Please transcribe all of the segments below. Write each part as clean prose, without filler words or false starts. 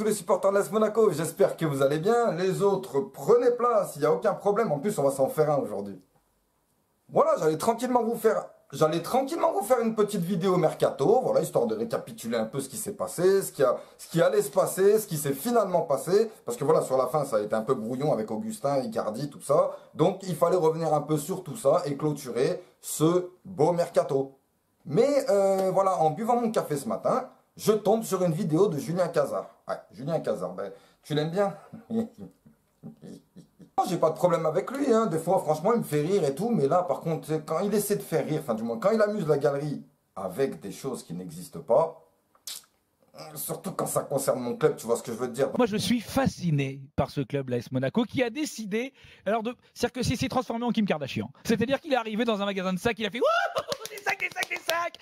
tous les supporters de l'AS Monaco, j'espère que vous allez bien. Les autres, prenez place, il n'y a aucun problème. En plus, on va s'en faire un aujourd'hui. Voilà, j'allais tranquillement vous faire une petite vidéo mercato, voilà, histoire de récapituler un peu ce qui s'est passé, ce qui allait se passer, ce qui s'est finalement passé. Parce que voilà, sur la fin, ça a été un peu brouillon avec Augustin, Icardi, tout ça. Donc, il fallait revenir un peu sur tout ça et clôturer ce beau mercato. Mais voilà, en buvant mon café ce matin, je tombe sur une vidéo de Julien Cazard. Ouais, Julien Cazard, ben, tu l'aimes bien? J'ai pas de problème avec lui, hein. Des fois, franchement, il me fait rire et tout. Mais là, par contre, quand il essaie de faire rire, enfin, du moins, quand il amuse la galerie avec des choses qui n'existent pas, surtout quand ça concerne mon club, tu vois ce que je veux te dire. Moi, je suis fasciné par ce club, l'AS Monaco, qui a décidé, c'est-à-dire que s'est transformé en Kim Kardashian. C'est-à-dire qu'il est arrivé dans un magasin de sacs, il a fait wouh, des sacs, des sacs, des sacs.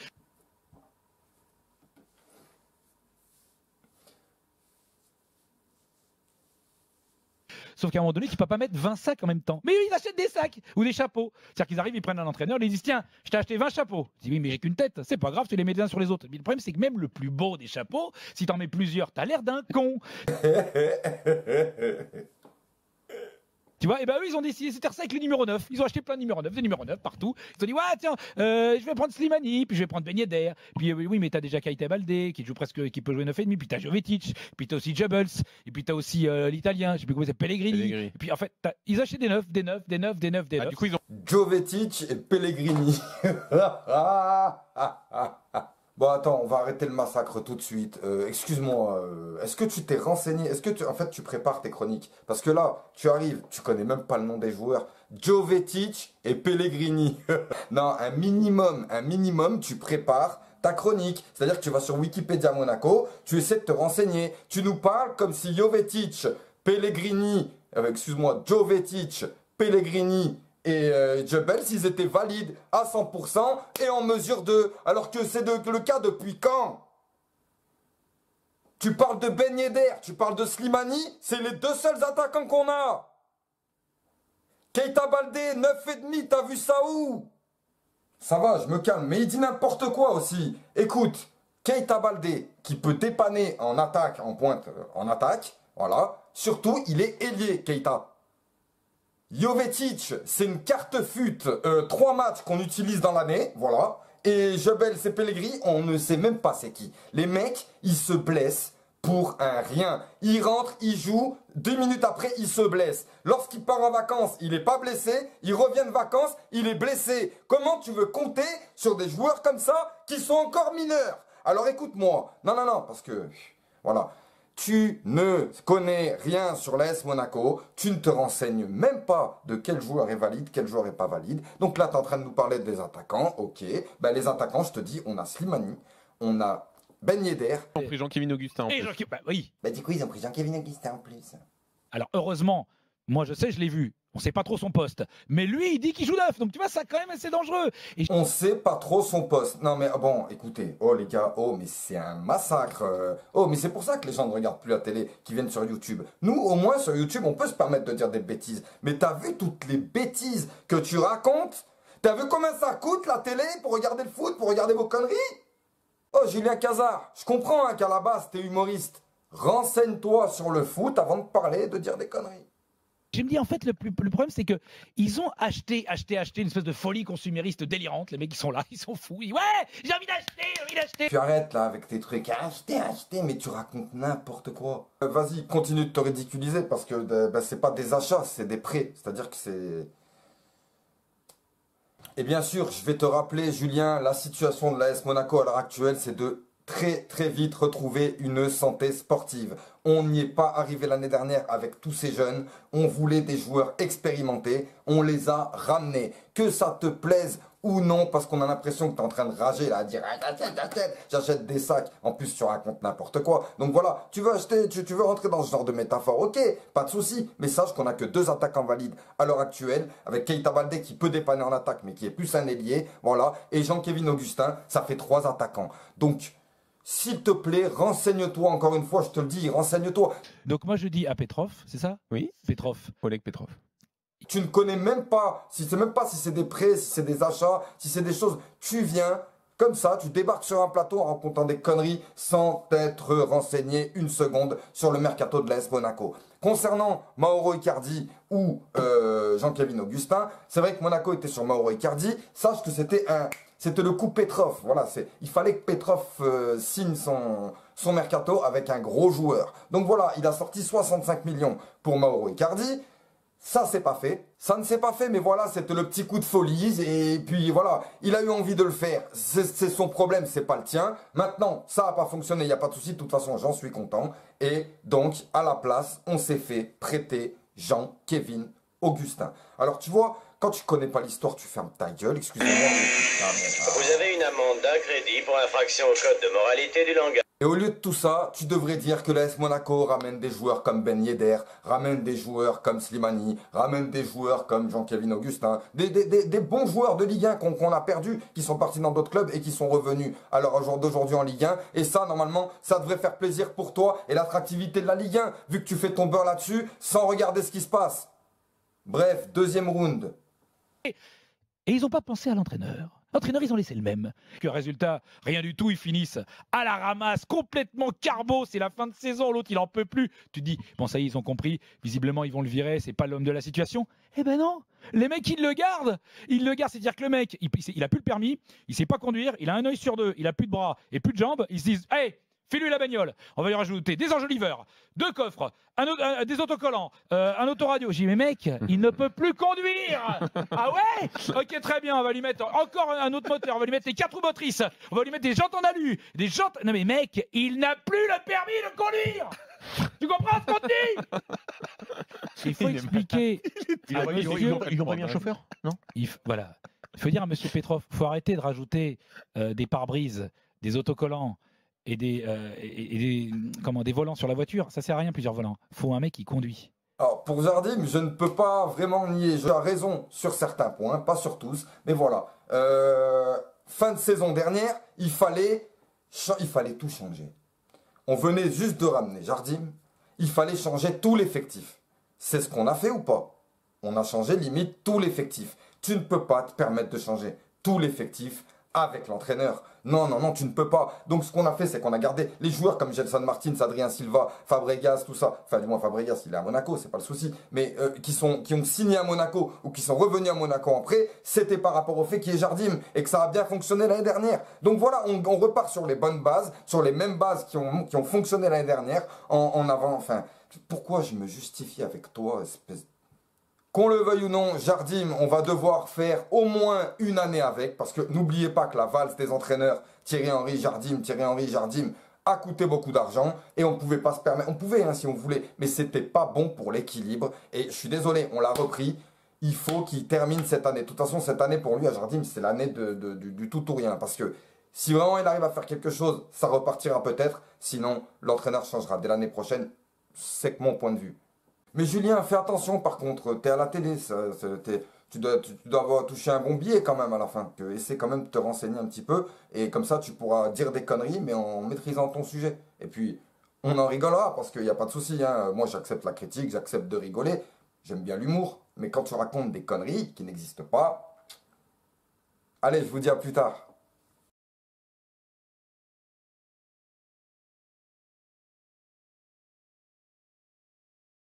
Sauf qu'à un moment donné, tu peux pas mettre 20 sacs en même temps. Mais ils achètent des sacs ou des chapeaux. C'est-à-dire qu'ils arrivent, ils prennent un entraîneur, ils disent tiens, je t'ai acheté 20 chapeaux. Je dis oui, mais j'ai qu'une tête. C'est pas grave, tu les mets les uns sur les autres. Mais le problème, c'est que même le plus beau des chapeaux, si t'en mets plusieurs, t'as l'air d'un con. Tu vois, et ben eux, ils ont décidé, c'était ça avec le numéro 9. Ils ont acheté plein de numéros 9, des numéros 9 partout. Ils ont dit, ouais, tiens, je vais prendre Slimani, puis je vais prendre Ben Yedder. Puis oui, mais t'as déjà Keita Baldé, qui joue presque, qui peut jouer 9,5. Puis t'as Jovetic, puis t'as aussi Jubbles, et puis t'as aussi l'Italien, je sais plus comment c'est, Pellegrini. Et puis en fait, ils achètent des 9, des 9, des 9, des 9, des 9. Du coup, ils ont Jovetic et Pellegrini. Bon, attends, on va arrêter le massacre tout de suite. Excuse-moi, est-ce que tu t'es renseigné? Est-ce que en fait, tu prépares tes chroniques? Parce que là, tu arrives, tu connais même pas le nom des joueurs. Jovetic et Pellegrini. Non, un minimum, tu prépares ta chronique. C'est-à-dire que tu vas sur Wikipédia Monaco, tu essaies de te renseigner. Tu nous parles comme si Jovetic, Pellegrini, Jovetic, Pellegrini et Jubbles, ils étaient valides à 100% et en mesure de... Alors que c'est le cas depuis quand? Tu parles de Ben Yedder, tu parles de Slimani, c'est les deux seuls attaquants qu'on a. Keita Baldé, 9,5, t'as vu ça où? Ça va, je me calme, mais il dit n'importe quoi aussi. Écoute, Keita Baldé, qui peut dépanner en attaque, en pointe, en attaque, voilà. Surtout, il est ailier, Keita. Jovetic, c'est une carte fut, 3 matchs qu'on utilise dans l'année, voilà. Et Jubel, c'est Pellegrini, on ne sait même pas c'est qui. Les mecs, ils se blessent pour un rien. Ils rentrent, ils jouent, 2 minutes après, ils se blessent. Lorsqu'il part en vacances, il n'est pas blessé. Il revient de vacances, il est blessé. Comment tu veux compter sur des joueurs comme ça qui sont encore mineurs? Alors écoute-moi, non, parce que, voilà. Tu ne connais rien sur l'AS Monaco, tu ne te renseignes même pas de quel joueur est valide, quel joueur est pas valide. Donc là, tu es en train de nous parler des attaquants, ok. Ben, les attaquants, je te dis, on a Slimani, on a Ben Yedder. Ils ont pris Jean-Kévin Augustin en plus. Bah, oui. Bah du coup, ils ont pris Jean-Kévin Augustin en plus. Alors heureusement, moi je sais, je l'ai vu. On sait pas trop son poste. Mais lui, il dit qu'il joue 9. Donc tu vois, ça quand même assez dangereux. Et... On sait pas trop son poste. Non mais bon, écoutez. Oh les gars, oh mais c'est un massacre. Oh mais c'est pour ça que les gens ne regardent plus la télé, qui viennent sur YouTube. Nous, au moins sur YouTube, on peut se permettre de dire des bêtises. Mais t'as vu toutes les bêtises que tu racontes? T'as vu combien ça coûte la télé pour regarder le foot, pour regarder vos conneries? Oh Julien Cazard, je comprends hein, qu'à la base t'es humoriste. Renseigne-toi sur le foot avant de parler, de dire des conneries. Je me dis, en fait, le problème, c'est que ils ont acheté une espèce de folie consumériste délirante. Les mecs, ils sont là, ils sont fous. Ils disent, ouais, j'ai envie d'acheter. Tu arrêtes là avec tes trucs. Acheter, mais tu racontes n'importe quoi. Vas-y, continue de te ridiculiser parce que c'est pas des achats, c'est des prêts. C'est-à-dire que c'est... Et bien sûr, je vais te rappeler, Julien, la situation de l'AS Monaco à l'heure actuelle, c'est de très vite retrouver une santé sportive. On n'y est pas arrivé l'année dernière avec tous ces jeunes. On voulait des joueurs expérimentés. On les a ramenés. Que ça te plaise ou non, parce qu'on a l'impression que tu es en train de rager là, à dire j'achète des sacs. En plus, tu racontes n'importe quoi. Donc voilà, tu veux acheter, tu veux rentrer dans ce genre de métaphore. Ok, pas de souci. Mais sache qu'on a que 2 attaquants valides à l'heure actuelle, avec Keita Baldé qui peut dépanner en attaque, mais qui est plus un ailier. Voilà. Et Jean-Kévin Augustin, ça fait 3 attaquants. Donc, s'il te plaît, renseigne-toi, encore une fois, je te le dis, renseigne-toi. Donc moi je dis à Petrov, c'est ça? Oui. Petrov. Oleg Petrov. Tu ne connais même pas, si c'est des prêts, si c'est des achats, si c'est des choses, tu viens, Comme ça, tu débarques sur un plateau en racontant des conneries sans t'être renseigné une seconde sur le mercato de l'AS Monaco. Concernant Mauro Icardi ou Jean-Kévin Augustin, c'est vrai que Monaco était sur Mauro Icardi. Sache que c'était le coup Petrov. Voilà, il fallait que Petrov signe son mercato avec un gros joueur. Donc voilà, il a sorti 65 millions pour Mauro Icardi. Ça, c'est pas fait. Ça ne s'est pas fait, mais voilà, c'était le petit coup de folie. Et puis voilà, il a eu envie de le faire. C'est son problème, c'est pas le tien. Maintenant, ça n'a pas fonctionné, il n'y a pas de souci. De toute façon, j'en suis content. Et donc, à la place, on s'est fait prêter Jean-Kévin Augustin. Alors, tu vois, quand tu connais pas l'histoire, tu fermes ta gueule, excusez-moi. Vous avez une amende d'un crédit pour infraction au code de moralité du langage. Et au lieu de tout ça, tu devrais dire que l'AS Monaco ramène des joueurs comme Ben Yedder, ramène des joueurs comme Slimani, ramène des joueurs comme Jean-Kévin Augustin, des bons joueurs de Ligue 1 qu'on a perdus, qui sont partis dans d'autres clubs et qui sont revenus à l'heure d'aujourd'hui en Ligue 1. Et ça, normalement, ça devrait faire plaisir pour toi et l'attractivité de la Ligue 1, vu que tu fais ton beurre là-dessus sans regarder ce qui se passe. Bref, deuxième round. Et ils n'ont pas pensé à l'entraîneur. L'entraîneur, ils ont laissé le même. Que résultat, rien du tout, ils finissent à la ramasse, complètement carbo. C'est la fin de saison, l'autre, il en peut plus. Tu te dis, bon, ça y est, ils ont compris. Visiblement, ils vont le virer, c'est pas l'homme de la situation. Eh ben non, les mecs, ils le gardent. Ils le gardent, c'est-à-dire que le mec, il a plus le permis, il sait pas conduire, il a un œil sur deux, il a plus de bras et plus de jambes. Ils se disent, hey, fais-lui la bagnole. On va lui rajouter des enjoliveurs, deux coffres, des autocollants, un autoradio. J'ai dit, mais mec, il ne peut plus conduire. Ah ouais? Ok, très bien. On va lui mettre encore un autre moteur. On va lui mettre les 4 roues motrices. On va lui mettre des jantes en alu. Des jantes. Non, mais mec, il n'a plus le permis de conduire. Tu comprends ce qu'on dit? Il faut expliquer. Ils ont pas mis un chauffeur, non? Voilà. Il faut dire à M. Petrov, il faut arrêter de rajouter des pare-brises, des autocollants et des volants sur la voiture. Ça sert à rien, plusieurs volants. Il faut un mec qui conduit. Alors, pour Jardim, je ne peux pas vraiment nier. Tu as raison sur certains points, pas sur tous. Mais voilà. Fin de saison dernière, il fallait tout changer. On venait juste de ramener Jardim. Il fallait changer tout l'effectif. C'est ce qu'on a fait ou pas? On a changé limite tout l'effectif. Tu ne peux pas te permettre de changer tout l'effectif avec l'entraîneur. Non, non, non, tu ne peux pas. Donc ce qu'on a fait, c'est qu'on a gardé les joueurs comme Gelson Martins, Adrien Silva, Fabregas, tout ça. Enfin, du moins Fabregas, il est à Monaco, c'est pas le souci. Mais qui ont signé à Monaco ou qui sont revenus à Monaco après, c'était par rapport au fait qu'il y ait Jardim et que ça a bien fonctionné l'année dernière. Donc voilà, on repart sur les bonnes bases, sur les mêmes bases qui ont fonctionné l'année dernière en avant. Enfin, pourquoi je me justifie avec toi, espèce de... Qu'on le veuille ou non, Jardim, on va devoir faire au moins une année avec, parce que n'oubliez pas que la valse des entraîneurs Thierry Henry, Jardim a coûté beaucoup d'argent et on ne pouvait pas se permettre, on pouvait hein, si on voulait, mais c'était pas bon pour l'équilibre et je suis désolé, on l'a repris, il faut qu'il termine cette année. De toute façon, cette année pour lui à Jardim, c'est l'année du tout ou rien, parce que si vraiment il arrive à faire quelque chose, ça repartira peut-être, sinon l'entraîneur changera dès l'année prochaine, c'est que mon point de vue. Mais Julien, fais attention par contre, t'es à la télé, tu dois avoir touché un bon billet quand même à la fin. Essaie quand même de te renseigner un petit peu, et comme ça tu pourras dire des conneries, mais en maîtrisant ton sujet. Et puis, on en rigolera, parce qu'il n'y a pas de souci. Hein. Moi j'accepte la critique, j'accepte de rigoler, j'aime bien l'humour, mais quand tu racontes des conneries qui n'existent pas... Allez, je vous dis à plus tard.